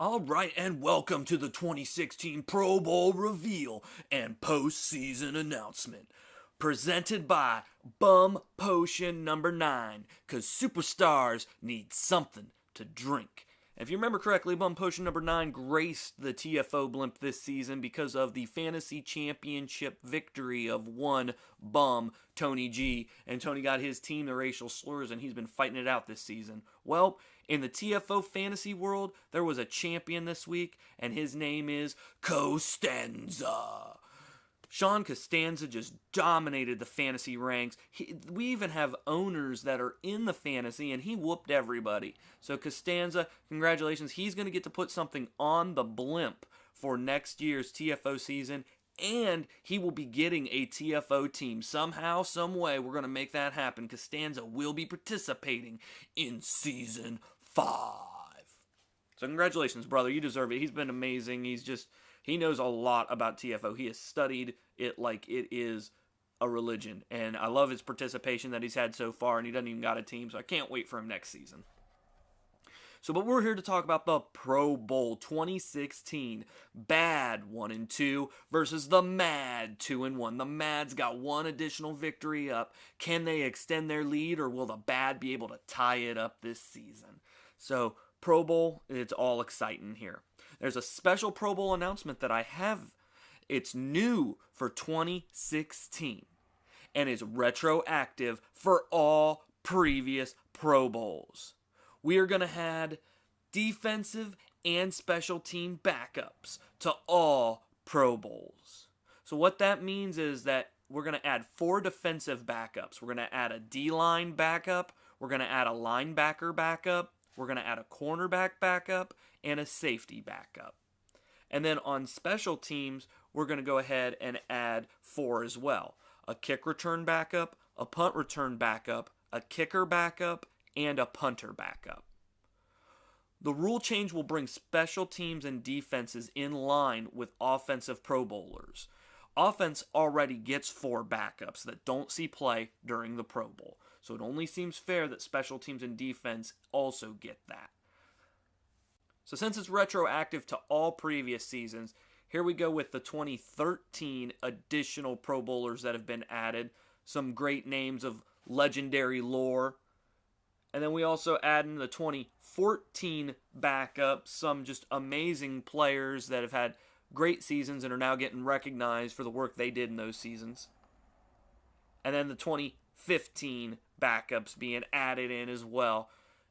All right, and welcome to the 2016 Pro Bowl reveal and postseason announcement. Presented by Bum Potion number 9, because superstars need something to drink. If you remember correctly, Bum Potion number 9 graced the TFO blimp this season because of the fantasy championship victory of one bum, Tony G. And Tony got his team the racial slurs, and he's been fighting it out this season. Well, in the TFO fantasy world, there was a champion this week, and his name is Costanza. Sean Costanza just dominated the fantasy ranks. We even have owners that are in the fantasy, and he whooped everybody. So Costanza, congratulations. He's going to get to put something on the blimp for next year's TFO season, and he will be getting a TFO team. Somehow, some way, we're going to make that happen. Costanza will be participating in Season 5. So congratulations, brother. You deserve it. He's been amazing. He knows a lot about TFO. He has studied it like it is a religion. And I love his participation that he's had so far, and he doesn't even got a team, so I can't wait for him next season. But we're here to talk about the Pro Bowl 2016. Bad 1-2 versus the Mad 2-1. The Mads got one additional victory up. Can they extend their lead, or will the Bad be able to tie it up this season? So, Pro Bowl, it's all exciting here. There's a special Pro Bowl announcement that I have. It's new for 2016, and it's retroactive for all previous Pro Bowls. We are going to add defensive and special team backups to all Pro Bowls. So what that means is that we're going to add 4 defensive backups. We're going to add a D-line backup. We're going to add a linebacker backup. We're going to add a cornerback backup and a safety backup. And then on special teams, we're going to go ahead and add 4 as well. A kick return backup, a punt return backup, a kicker backup, and a punter backup. The rule change will bring special teams and defenses in line with offensive Pro Bowlers. Offense already gets 4 backups that don't see play during the Pro Bowl, so it only seems fair that special teams and defense also get that. So since it's retroactive to all previous seasons, here we go with the 2013 additional Pro Bowlers that have been added. Some great names of legendary lore. And then we also add in the 2014 backup, some just amazing players that have had great seasons and are now getting recognized for the work they did in those seasons. And then the 2015 backups being added in as well.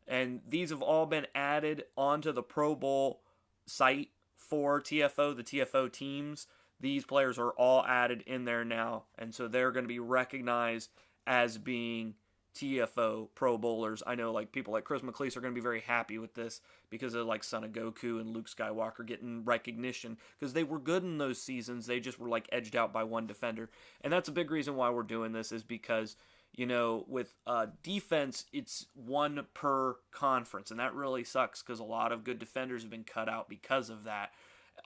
And these have all been added onto the Pro Bowl site for TFO, the TFO teams. These players are all added in there now, and so they're going to be recognized as being TFO Pro Bowlers. I know like people like Chris McLeese are going to be very happy with this because of like Son of Goku and Luke Skywalker getting recognition because they were good in those seasons. They just were like edged out by one defender. And that's a big reason why we're doing this is because, you know, with defense, it's 1 per conference. And that really sucks because a lot of good defenders have been cut out because of that.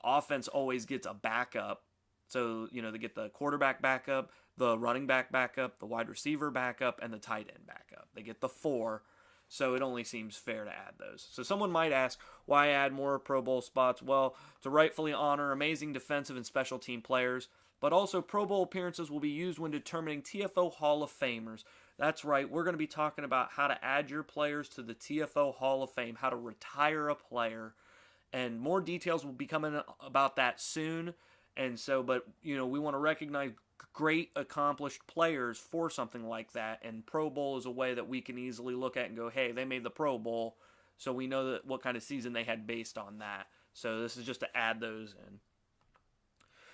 Offense always gets a backup. So, you know, they get the quarterback backup, the running back backup, the wide receiver backup, and the tight end backup. They get the 4, so it only seems fair to add those. So someone might ask, why add more Pro Bowl spots? Well, to rightfully honor amazing defensive and special team players, but also Pro Bowl appearances will be used when determining TFO Hall of Famers. That's right, we're going to be talking about how to add your players to the TFO Hall of Fame, how to retire a player, and more details will be coming about that soon. And so, but, you know, we want to recognize great accomplished players for something like that. And Pro Bowl is a way that we can easily look at and go, hey, they made the Pro Bowl. So we know that what kind of season they had based on that. So this is just to add those in.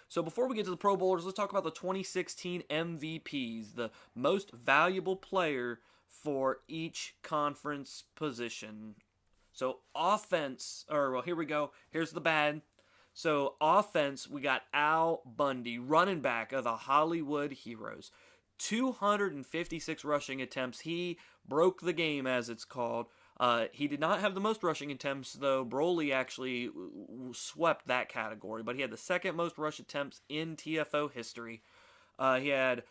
So before we get to the Pro Bowlers, let's talk about the 2016 MVPs, the most valuable player for each conference position. So offense, here we go. Here's the bad. So offense, we got Al Bundy, running back of the Hollywood Heroes. 256 rushing attempts. He broke the game, as it's called. He did not have the most rushing attempts, though. Broly actually swept that category, but he had the 2nd most rush attempts in TFO history. He had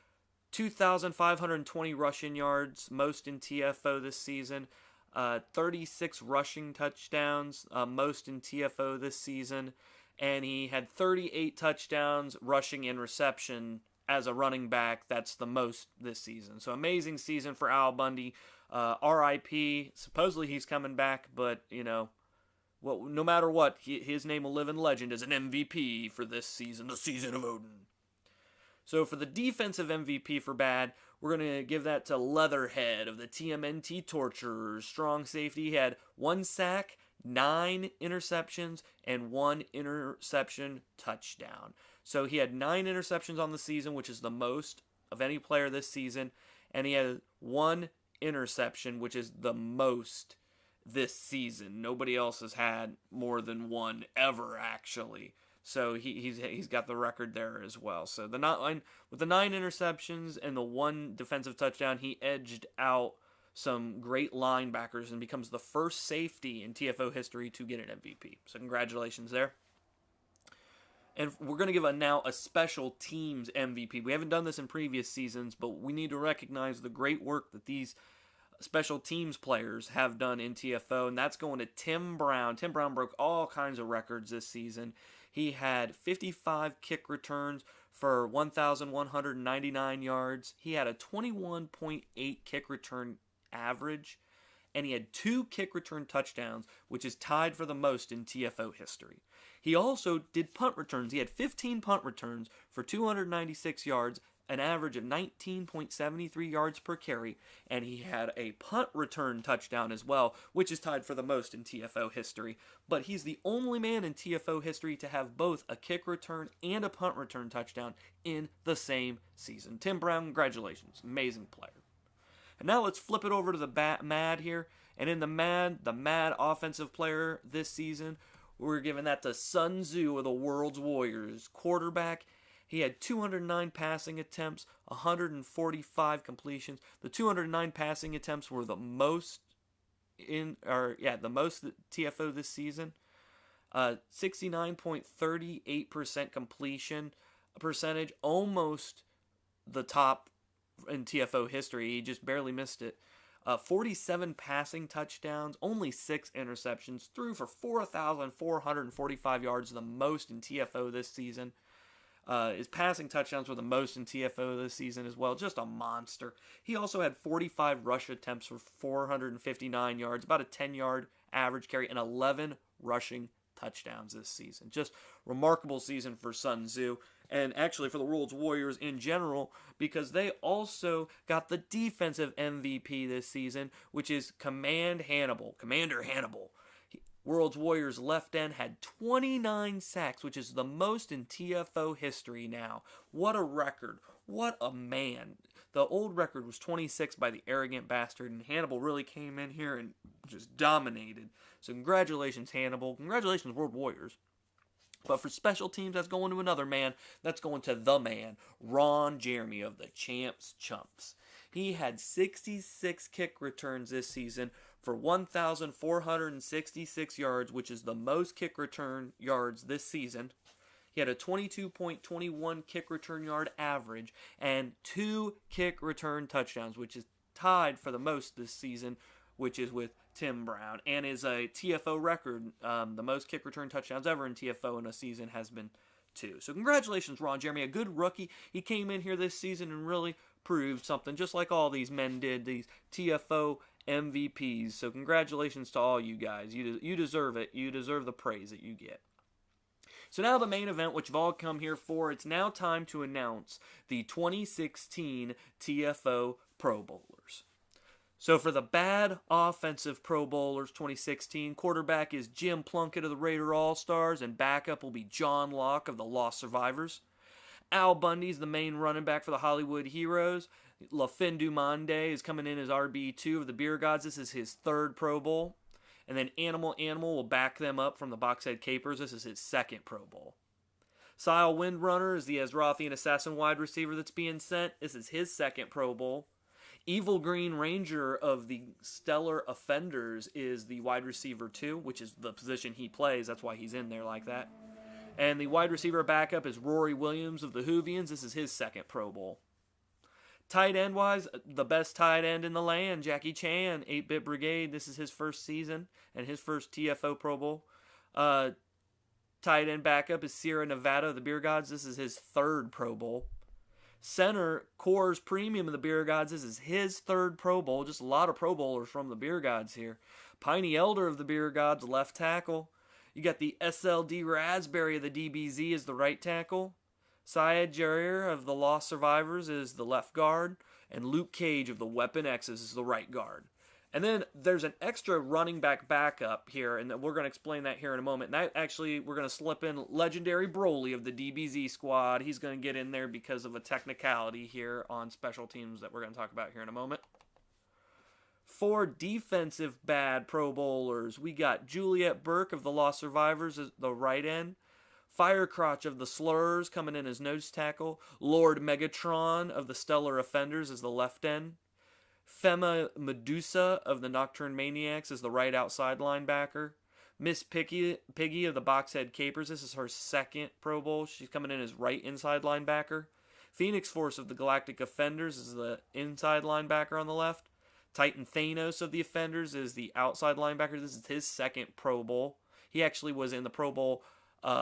2,520 rushing yards, most in TFO this season. 36 rushing touchdowns, most in TFO this season. And he had 38 touchdowns, rushing and reception as a running back. That's the most this season. So amazing season for Al Bundy. RIP. Supposedly he's coming back, but, well, no matter what, his name will live in legend as an MVP for this season, the season of Odin. So for the defensive MVP for bad, we're going to give that to Leatherhead of the TMNT Torturers. Strong safety. He had 1 sack, 9 interceptions, and 1 interception touchdown. So he had 9 interceptions on the season, which is the most of any player this season. And he had 1 interception, which is the most this season. Nobody else has had more than 1 ever, actually. So he's got the record there as well. So with the 9 interceptions and the 1 defensive touchdown, he edged out some great linebackers and becomes the first safety in TFO history to get an MVP. So congratulations there. And we're going to give now a special teams MVP. We haven't done this in previous seasons, but we need to recognize the great work that these special teams players have done in TFO, and that's going to Tim Brown. Tim Brown broke all kinds of records this season. He had 55 kick returns for 1,199 yards. He had a 21.8 kick return average, and he had 2 kick return touchdowns, which is tied for the most in TFO history. He also did punt returns. He had 15 punt returns for 296 yards, an average of 19.73 yards per carry, and he had a punt return touchdown as well, which is tied for the most in TFO history. But he's the only man in TFO history to have both a kick return and a punt return touchdown in the same season. Tim Brown, congratulations. Amazing player. And now let's flip it over to the MAD here. And in the MAD offensive player this season, we're giving that to Sun Tzu of the World's Warriors. Quarterback, he had 209 passing attempts, 145 completions. The 209 passing attempts were the most TFO this season. 69.38% completion percentage, almost the top in TFO history. He just barely missed it. 47 passing touchdowns, only 6 interceptions, threw for 4,445 yards, the most in TFO this season. His passing touchdowns were the most in TFO this season as well. Just a monster. He also had 45 rush attempts for 459 yards, about a 10-yard average carry, and 11 rushing touchdowns this season. Just remarkable season for Sun Tzu, and actually for the World's Warriors in general, because they also got the defensive MVP this season, which is Commander Hannibal. World's Warriors left end had 29 sacks, which is the most in TFO history now. What a record. What a man. The old record was 26 by the Arrogant Bastard, and Hannibal really came in here and just dominated. So congratulations, Hannibal. Congratulations, World Warriors. But for special teams, that's going to another man. That's going to the man, Ron Jeremy of the Champs Chumps. He had 66 kick returns this season for 1,466 yards, which is the most kick return yards this season. He had a 22.21 kick return yard average and 2 kick return touchdowns, which is tied for the most this season, which is with Tim Brown, and is a TFO record. The most kick return touchdowns ever in TFO in a season has been 2. So congratulations, Ron Jeremy, a good rookie. He came in here this season and really proved something, just like all these men did, these TFO MVPs. So congratulations to all you guys. You deserve it. You deserve the praise that you get. So now the main event, which you've all come here for, it's now time to announce the 2016 TFO Pro Bowlers. So for the bad offensive Pro Bowlers 2016, quarterback is Jim Plunkett of the Raider All-Stars, and backup will be John Locke of the Lost Survivors. Al Bundy's the main running back for the Hollywood Heroes. LaFin Dumande is coming in as RB2 of the Beer Gods. This is his 3rd Pro Bowl. And then Animal will back them up from the Boxhead Capers. This is his 2nd Pro Bowl. Sile Windrunner is the Azrothian Assassin wide receiver that's being sent. This is his 2nd Pro Bowl. Evil Green Ranger of the Stellar Offenders is the wide receiver 2, which is the position he plays. That's why he's in there like that. And the wide receiver backup is Rory Williams of the Hoovians. This is his 2nd Pro Bowl. Tight end wise, the best tight end in the land, Jackie Chan, 8-Bit Brigade. This is his first season and his first TFO Pro Bowl. Tight end backup is Sierra Nevada of the Beer Gods. This is his third Pro Bowl. Center, Coors Premium of the Beer Gods. This is his third Pro Bowl. Just a lot of Pro Bowlers from the Beer Gods here. Piney Elder of the Beer Gods, left tackle. You got the SLD Raspberry of the DBZ as the right tackle. Syed Jarir of the Lost Survivors is the left guard. And Luke Cage of the Weapon X's is the right guard. And then there's an extra running back backup here, and we're going to explain that here in a moment. And that actually, we're going to slip in Legendary Broly of the DBZ squad. He's going to get in there because of a technicality here on special teams that we're going to talk about here in a moment. For defensive bad Pro Bowlers, we got Juliet Burke of the Lost Survivors as the right end. Firecrotch of the Slurs coming in as nose tackle. Lord Megatron of the Stellar Offenders as the left end. Fema Medusa of the Nocturne Maniacs is the right outside linebacker. Miss Piggy of the Boxhead Capers. This is her second Pro Bowl. She's coming in as right inside linebacker. Phoenix Force of the Galactic Offenders is the inside linebacker on the left. Titan Thanos of the Offenders is the outside linebacker. This is his second Pro Bowl. He actually was in the Pro Bowl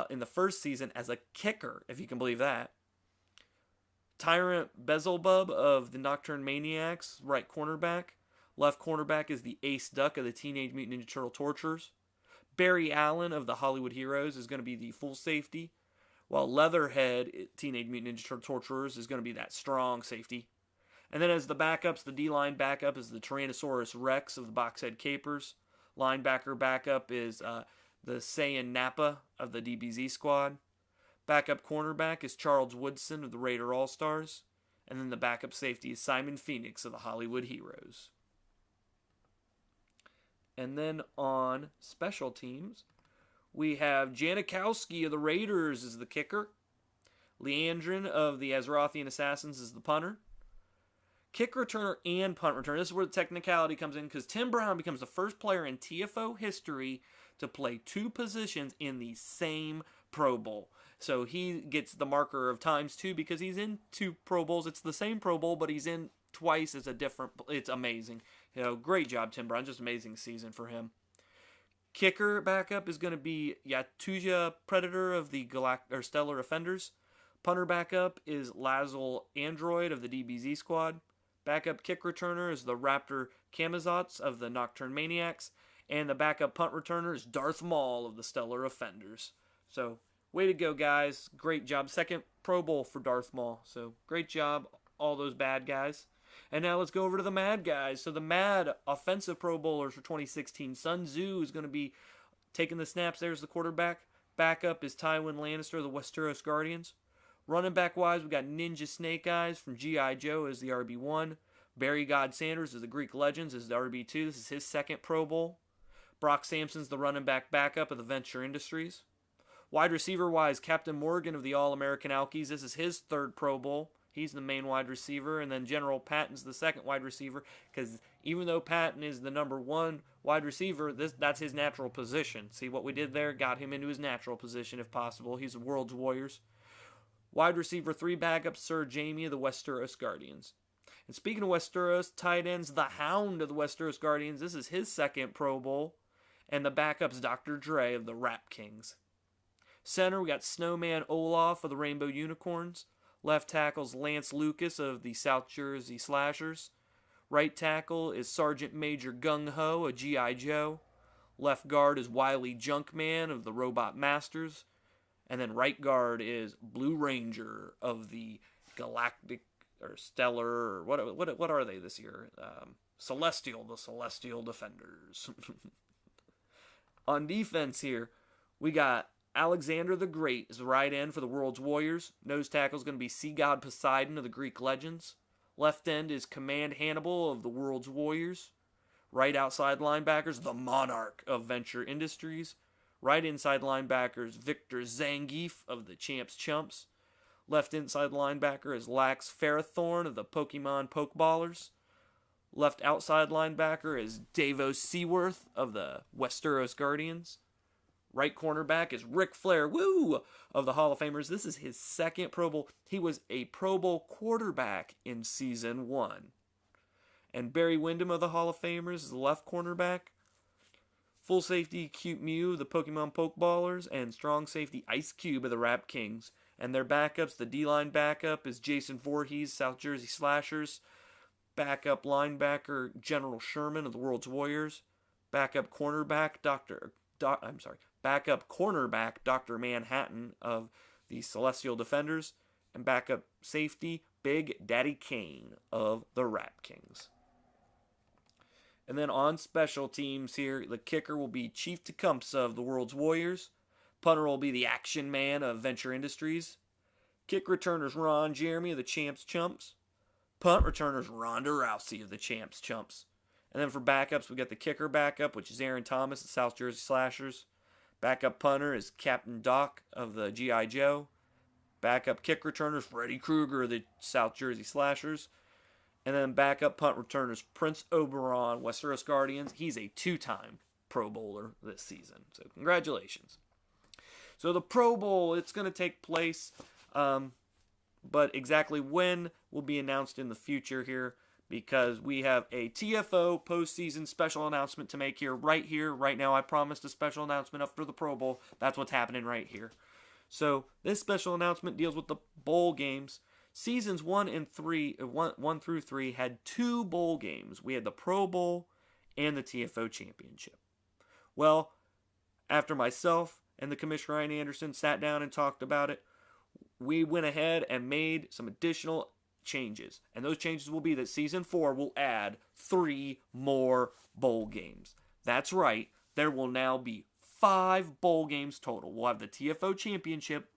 in the first season as a kicker, if you can believe that. Tyrant Bezelbub of the Nocturne Maniacs, right cornerback. Left cornerback is the Ace Duck of the Teenage Mutant Ninja Turtle Torturers. Barry Allen of the Hollywood Heroes is going to be the full safety, while Leatherhead, Teenage Mutant Ninja Turtle Torturers, is going to be that strong safety. And then as the backups, the D-line backup is the Tyrannosaurus Rex of the Boxhead Capers. Linebacker backup is the Saiyan Nappa of the DBZ squad. Backup cornerback is Charles Woodson of the Raider All-Stars. And then the backup safety is Simon Phoenix of the Hollywood Heroes. And then on special teams, we have Janikowski of the Raiders as the kicker. Leandrin of the Azerothian Assassins is the punter. Kick returner and punt returner. This is where the technicality comes in because Tim Brown becomes the first player in TFO history to play two positions in the same Pro Bowl. So he gets the marker of ×2 because he's in two Pro Bowls. It's the same Pro Bowl, but he's in twice as a different. It's amazing. Great job, Tim Brown. Just amazing season for him. Kicker backup is going to be Yatuja Predator of the Stellar Offenders. Punter backup is Lazel Android of the DBZ squad. Backup kick returner is the Raptor Kamazots of the Nocturne Maniacs. And the backup punt returner is Darth Maul of the Stellar Offenders. So, way to go, guys. Great job. Second Pro Bowl for Darth Maul. So, great job, all those bad guys. And now let's go over to the mad guys. So, the mad offensive Pro Bowlers for 2016. Sun Tzu is going to be taking the snaps. There's the quarterback. Backup is Tywin Lannister of the Westeros Guardians. Running back wise, we got Ninja Snake Eyes from G.I. Joe as the RB1. Barry God Sanders as the Greek Legends as the RB2. This is his second Pro Bowl. Brock Sampson's the running back backup of the Venture Industries. Wide receiver wise, Captain Morgan of the All-American Alkies. This is his third Pro Bowl. He's the main wide receiver. And then General Patton's the second wide receiver. Because even though Patton is the number one wide receiver, that's his natural position. See what we did there? Got him into his natural position if possible. He's the World's Warriors. Wide receiver 3 backup, Sir Jamie of the Westeros Guardians. And speaking of Westeros, tight ends, the Hound of the Westeros Guardians. This is his second Pro Bowl. And the backup's Dr. Dre of the Rap Kings. Center, we got Snowman Olaf of the Rainbow Unicorns. Left tackle's Lance Lucas of the South Jersey Slashers. Right tackle is Sergeant Major Gung Ho of G.I. Joe. Left guard is Wily Junkman of the Robot Masters. And then right guard is Blue Ranger of the Galactic or Stellar, or what are they this year? Celestial, the Celestial Defenders. On defense here, we got Alexander the Great as the right end for the World's Warriors. Nose tackle is going to be Sea God Poseidon of the Greek Legends. Left end is Command Hannibal of the World's Warriors. Right outside linebackers, the Monarch of Venture Industries. Right inside linebackers, Victor Zangief of the Champs Chumps. Left inside linebacker is Lax Ferrothorn of the Pokemon Pokeballers. Left outside linebacker is Davos Seaworth of the Westeros Guardians. Right cornerback is Ric Flair, woo, of the Hall of Famers. This is his second Pro Bowl. He was a Pro Bowl quarterback in season 1. And Barry Windham of the Hall of Famers is the left cornerback. Full safety Cute Mew, the Pokemon Pokeballers, and strong safety Ice Cube of the Rap Kings. And their backups, the D-line backup is Jason Voorhees, South Jersey Slashers. Backup linebacker General Sherman of the World's Warriors. Backup cornerback Backup cornerback Dr. Manhattan of the Celestial Defenders. And backup safety Big Daddy Kane of the Rap Kings. And then on special teams here, the kicker will be Chief Tecumseh of the World's Warriors. Punter will be the Action Man of Venture Industries. Kick returners Ron Jeremy of the Champs Chumps. Punt returners Ronda Rousey of the Champs Chumps. And then for backups, we got the kicker backup, which is Aaron Thomas of South Jersey Slashers. Backup punter is Captain Doc of the G.I. Joe. Backup kick returners Freddy Krueger of the South Jersey Slashers. And then backup punt returners Prince Oberon, Westeros Guardians. He's a 2-time Pro Bowler this season. So congratulations. So the Pro Bowl, it's going to take place, but exactly when will be announced in the future here, because we have a TFO postseason special announcement to make right now. I promised a special announcement after the Pro Bowl. That's what's happening right here. So this special announcement deals with the bowl games. Seasons 1 through 3 had 2 bowl games. We had the Pro Bowl and the TFO Championship. Well, after myself and the Commissioner Ryan Anderson sat down and talked about it, we went ahead and made some additional changes. And those changes will be that Season 4 will add 3 more bowl games. That's right, there will now be 5 bowl games total. We'll have the TFO Championship,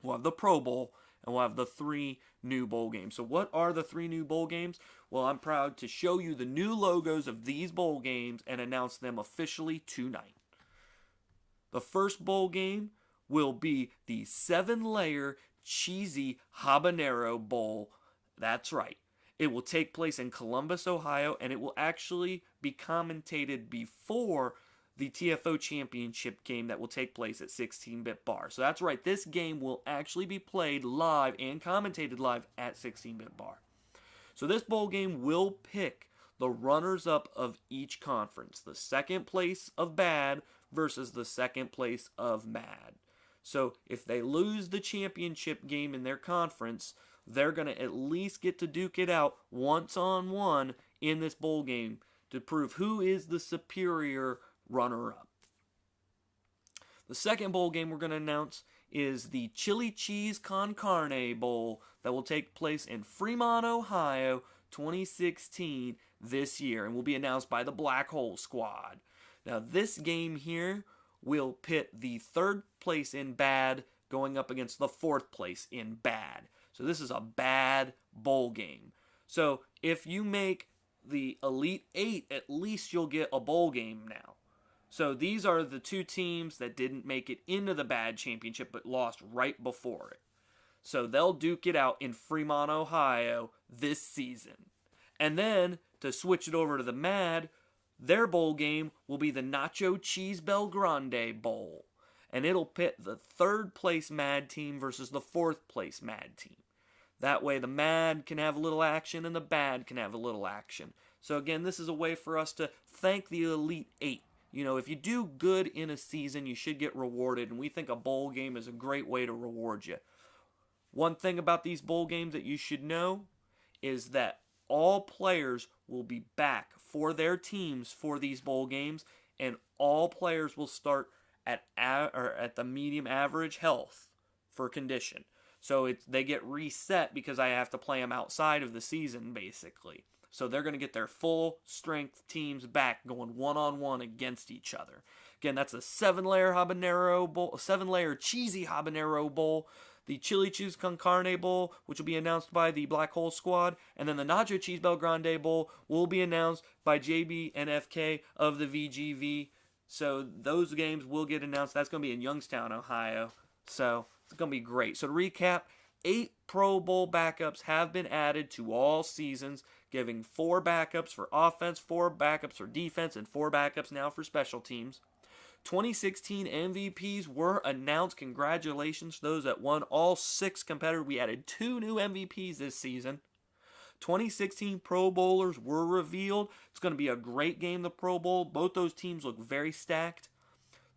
we'll have the Pro Bowl, and we'll have the 3 new bowl games. So what are the 3 new bowl games? Well, I'm proud to show you the new logos of these bowl games and announce them officially tonight. The first bowl game will be the 7-layer cheesy Habanero Bowl. That's right. It will take place in Columbus, Ohio, and it will actually be commentated before the TFO Championship game that will take place at 16-Bit Bar. So that's right, this game will actually be played live and commentated live at 16-Bit Bar. So this bowl game will pick the runners-up of each conference. The second place of bad versus the second place of mad. So if they lose the championship game in their conference, they're going to at least get to duke it out once-on-one in this bowl game to prove who is the superior runner-up. The second bowl game we're going to announce is the Chili Cheese Con Carne Bowl that will take place in Fremont, Ohio, 2016 this year, and will be announced by the Black Hole Squad. Now, this game here will pit the 3rd place in bad going up against the 4th place in bad. So this is a bad bowl game. So if you make the Elite 8, at least you'll get a bowl game now. So these are the 2 teams that didn't make it into the bad championship but lost right before it. So they'll duke it out in Fremont, Ohio this season. And then to switch it over to the mad, their bowl game will be the Nacho Grande Bowl. And it'll pit the 3rd place mad team versus the 4th place mad team. That way the mad can have a little action and the bad can have a little action. So again, this is a way for us to thank the Elite 8. You know, if you do good in a season, you should get rewarded, and we think a bowl game is a great way to reward you. One thing about these bowl games that you should know is that all players will be back for their teams for these bowl games, and all players will start at the medium average health for condition. So they get reset because I have to play them outside of the season, basically. So they're going to get their full strength teams back going one-on-one against each other. Again, that's a 7-layer habanero bowl, a 7-layer cheesy habanero bowl, the Chili Cheese Con Carne Bowl, which will be announced by the Black Hole Squad, and then the Nacho Cheesekarana Grande Bowl will be announced by JB and FK of the VGV. So those games will get announced. That's going to be in Youngstown, Ohio. So it's going to be great. So to recap, 8 Pro Bowl backups have been added to all seasons, giving 4 backups for offense, 4 backups for defense, and 4 backups now for special teams. 2016 MVPs were announced. Congratulations to those that won all 6 competitors. We added 2 new MVPs this season. 2016 Pro Bowlers were revealed. It's going to be a great game, the Pro Bowl. Both those teams look very stacked.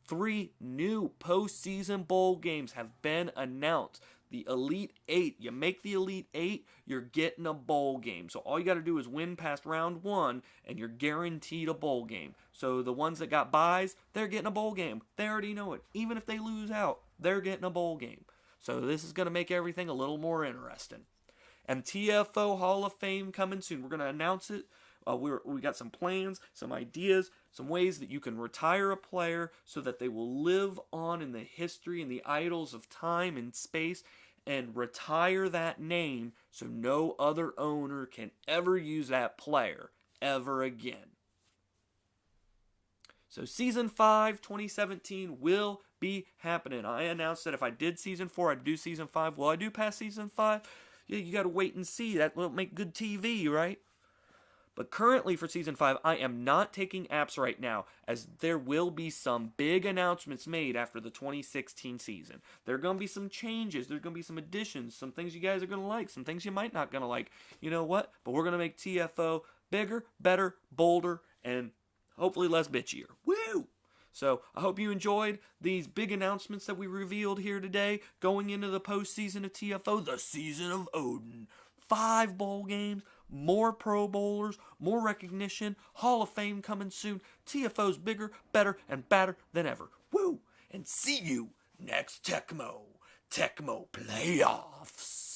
3 new postseason bowl games have been announced. The Elite 8. You make the Elite 8, you're getting a bowl game. So all you got to do is win past round 1, and you're guaranteed a bowl game. So the ones that got buys, they're getting a bowl game. They already know it. Even if they lose out, they're getting a bowl game. So this is going to make everything a little more interesting. And TFO Hall of Fame coming soon. We're going to announce it. We got some plans, some ideas, some ways that you can retire a player so that they will live on in the history and the idols of time and space, and retire that name so no other owner can ever use that player ever again. So Season 5, 2017 will be happening. I announced that if I did Season 4, I'd do Season 5. Will I do past Season 5? Yeah, you got to wait and see. That will make good TV, right? But currently for Season 5, I am not taking apps right now, as there will be some big announcements made after the 2016 season. There are going to be some changes. There's going to be some additions, some things you guys are going to like, some things you might not going to like. You know what? But we're going to make TFO bigger, better, bolder, and hopefully less bitchier. Woo! So I hope you enjoyed these big announcements that we revealed here today going into the postseason of TFO, the season of Odin. 5 bowl games, more Pro Bowlers, more recognition, Hall of Fame coming soon. TFO's bigger, better, and badder than ever. Woo! And see you next Tecmo Playoffs.